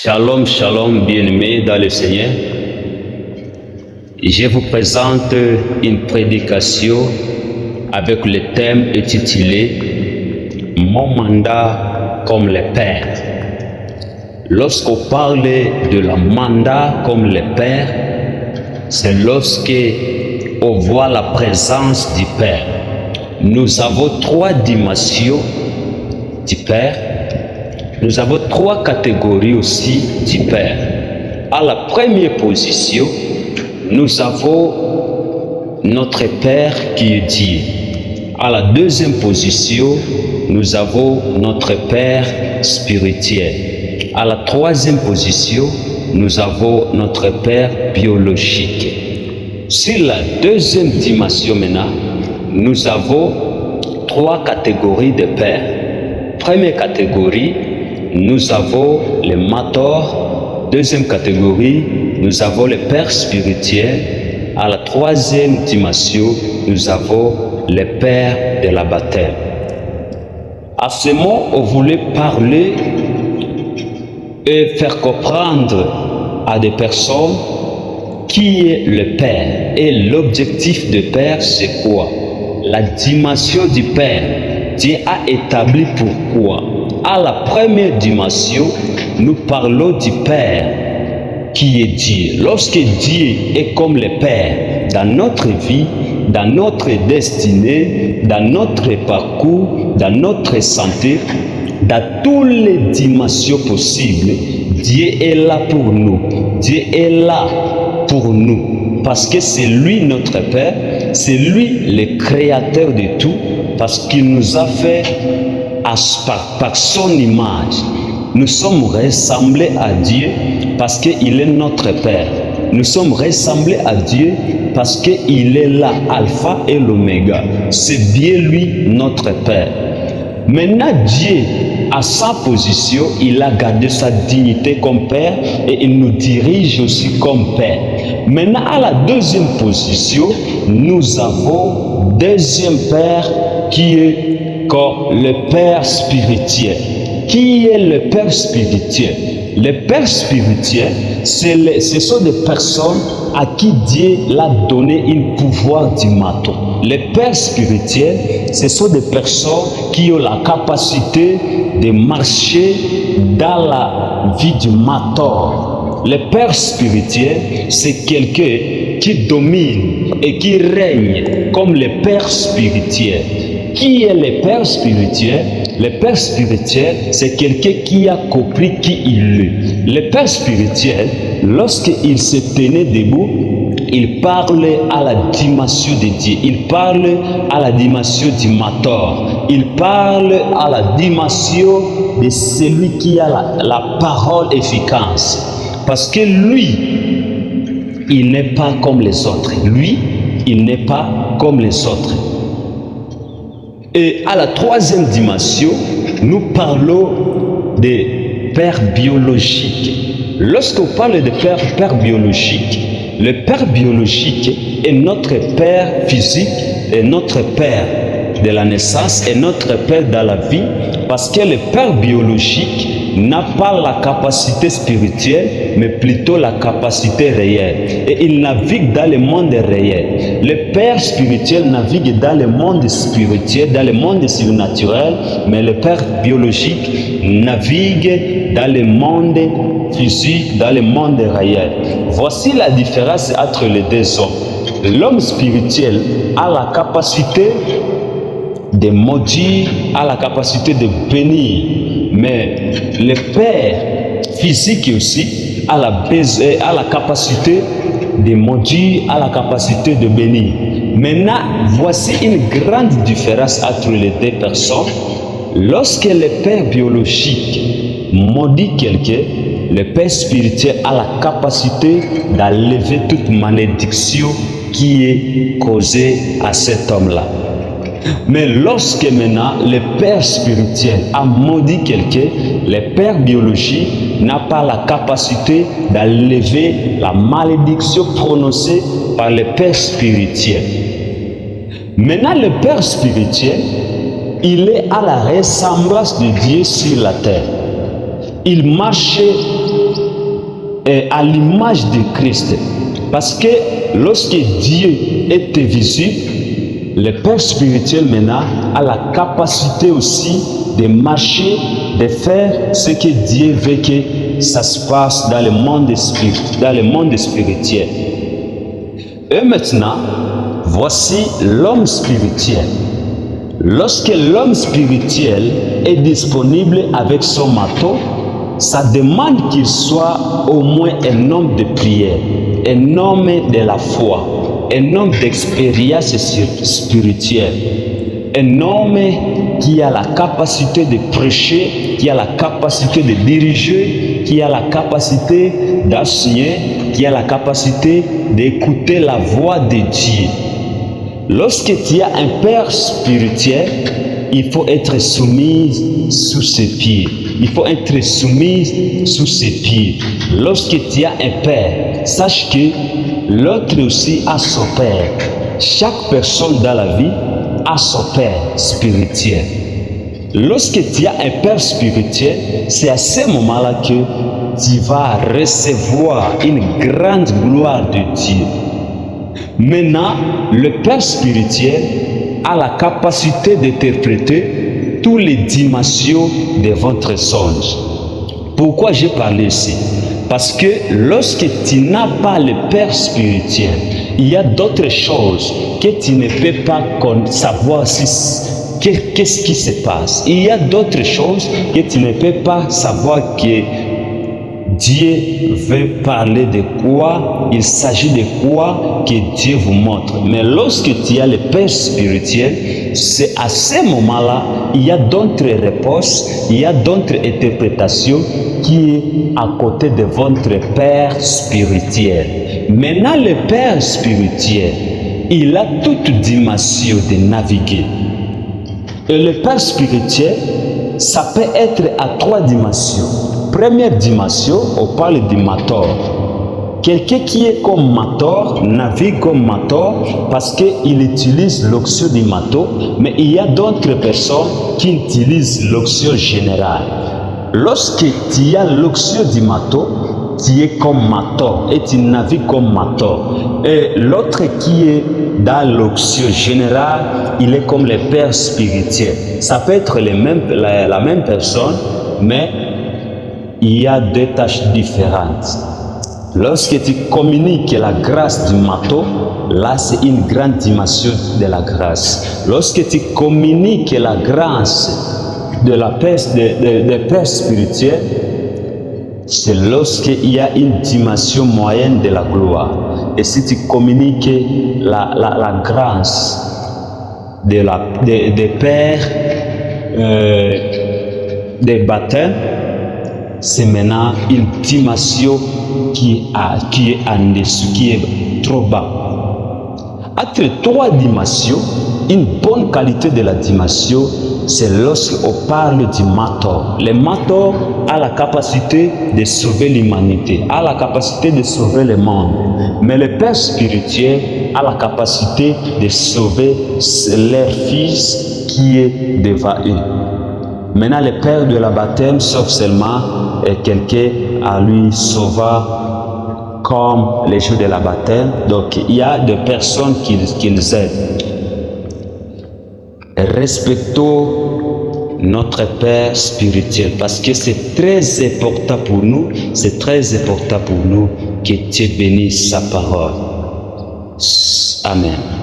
Shalom, shalom, bien-aimés dans le Seigneur. Je vous présente une prédication avec le thème intitulé « Mon mandat comme le Père ». Lorsqu'on parle de la mandat comme le Père, c'est lorsque on voit la présence du Père. Nous avons trois dimensions du Père. Nous avons trois catégories aussi du Père. À la première position, nous avons notre Père qui est Dieu. À la deuxième position, nous avons notre Père spirituel. À la troisième position, nous avons notre Père biologique. Sur la deuxième dimension maintenant, nous avons trois catégories de pères. Première catégorie, nous avons les mentors. Deuxième catégorie, nous avons les pères spirituels. À la troisième dimension, nous avons les pères de la baptême. À ce moment, on voulait parler et faire comprendre à des personnes qui est le Père. Et l'objectif du Père, c'est quoi? La dimension du Père. Dieu a établi pourquoi. À la première dimension, nous parlons du Père qui est Dieu. Lorsque Dieu est comme le Père dans notre vie, dans notre destinée, dans notre parcours, dans notre santé, dans toutes les dimensions possibles, Dieu est là pour nous. Dieu est là pour nous. Parce que c'est lui notre Père, c'est lui le créateur de tout, parce qu'il nous a fait par son image. Nous sommes ressemblés à Dieu parce qu'il est notre Père. Nous sommes ressemblés à Dieu parce qu'il est là, Alpha et l'Oméga. C'est bien lui notre Père. Maintenant, Dieu, à sa position, il a gardé sa dignité comme Père et il nous dirige aussi comme Père. Maintenant, à la deuxième position, nous avons deuxième Père qui est comme le Père spirituel. Qui est le Père spirituel? Le Père spirituel, ce sont des personnes à qui Dieu l'a donné un pouvoir du matin. Les pères spirituels, ce sont des personnes qui ont la capacité de marcher dans la vie du matin. Le Père spirituel, c'est quelqu'un qui domine et qui règne comme le Père spirituel. Qui est le Père spirituel? Le Père spirituel, c'est quelqu'un qui a compris qui il est. Le Père spirituel, lorsqu'il se tenait debout, il parlait à la dimension de Dieu. Il parle à la dimension du mentor. Il parle à la dimension de celui qui a la parole efficace. Parce que lui, il n'est pas comme les autres. Lui, il n'est pas comme les autres. Et à la troisième dimension, nous parlons des pères biologiques. Lorsqu'on parle de père biologique, le père biologique est notre père physique, est notre père de la naissance, est notre père dans la vie, parce que le père biologique n'a pas la capacité spirituelle, mais plutôt la capacité réelle. Et il navigue dans le monde réel. Le Père spirituel navigue dans le monde spirituel, dans le monde surnaturel, mais le Père biologique navigue dans le monde physique, dans le monde réel. Voici la différence entre les deux hommes. L'homme spirituel a la capacité de maudire, a la capacité de bénir. Mais le Père physique aussi a la capacité de maudire, a la capacité de bénir. Maintenant, voici une grande différence entre les deux personnes. Lorsque le Père biologique maudit quelqu'un, le Père spirituel a la capacité d'enlever toute malédiction qui est causée à cet homme-là. Mais lorsque maintenant le Père spirituel a maudit quelqu'un, le Père biologique n'a pas la capacité d'enlever la malédiction prononcée par le Père spirituel. Maintenant, le Père spirituel, il est à la ressemblance de Dieu sur la terre. Il marchait est à l'image de Christ. Parce que lorsque Dieu est visible, le Père spirituel maintenant a la capacité aussi de marcher, de faire ce que Dieu veut que ça se passe dans le monde spirituel. Et maintenant, voici l'homme spirituel. Lorsque l'homme spirituel est disponible avec son marteau, ça demande qu'il soit au moins un homme de prière, un homme de la foi, un homme d'expérience spirituelle, un homme qui a la capacité de prêcher, qui a la capacité de diriger, qui a la capacité d'enseigner, qui a la capacité d'écouter la voix de Dieu. Lorsque tu as un père spirituel, il faut être soumis sous ses pieds. Il faut être soumis sous ses pieds. Lorsque tu as un père, sache que l'autre aussi a son père. Chaque personne dans la vie a son père spirituel. Lorsque tu as un père spirituel, c'est à ce moment-là que tu vas recevoir une grande gloire de Dieu. Maintenant, le père spirituel a la capacité d'interpréter toutes les dimensions de votre songe. Pourquoi j'ai parlé ici? Parce que lorsque tu n'as pas le père spirituel, il y a d'autres choses que tu ne peux pas savoir qu'est-ce qui se passe. Il y a d'autres choses que tu ne peux pas savoir que Dieu veut parler de quoi, il s'agit de quoi que Dieu vous montre. Mais lorsque tu as le Père spirituel, c'est à ce moment-là, il y a d'autres réponses, il y a d'autres interprétations qui est à côté de votre Père spirituel. Maintenant, le Père spirituel, il a toute dimension de naviguer. Et le Père spirituel, ça peut être à 3 dimensions. Première dimension, on parle du mator. Quelqu'un qui est comme mator, navigue comme mator parce qu'il utilise l'onction du matot, mais il y a d'autres personnes qui utilisent l'onction générale. Lorsque tu as l'onction du matot, tu es comme mator et tu navigues comme mator. Et l'autre qui est dans l'onction générale, il est comme le père spirituel. Ça peut être la même personne, mais il y a 2 tâches différentes. Lorsque tu communiques la grâce du matot, là c'est une grande dimension de la grâce. Lorsque tu communiques la grâce de la paix, de père spirituel, c'est lorsqu'il y a une dimension moyenne de la gloire. Et si tu communiques la grâce des pères des baptêmes, c'est maintenant une dimension qui est en dessous, qui est trop bas. Entre 3 dimensions, une bonne qualité de la dimension, c'est lorsqu'on parle du mator. Le mator a la capacité de sauver l'humanité, a la capacité de sauver le monde. Mais le père spirituel a la capacité de sauver leur fils qui est devant eux. Maintenant, le père de la baptême sauve seulement quelqu'un à lui sauver comme les jours de la baptême. Donc, il y a des personnes qui nous aident. Respectons notre Père spirituel parce que c'est très important pour nous, c'est très important pour nous que Dieu bénisse sa parole. Amen.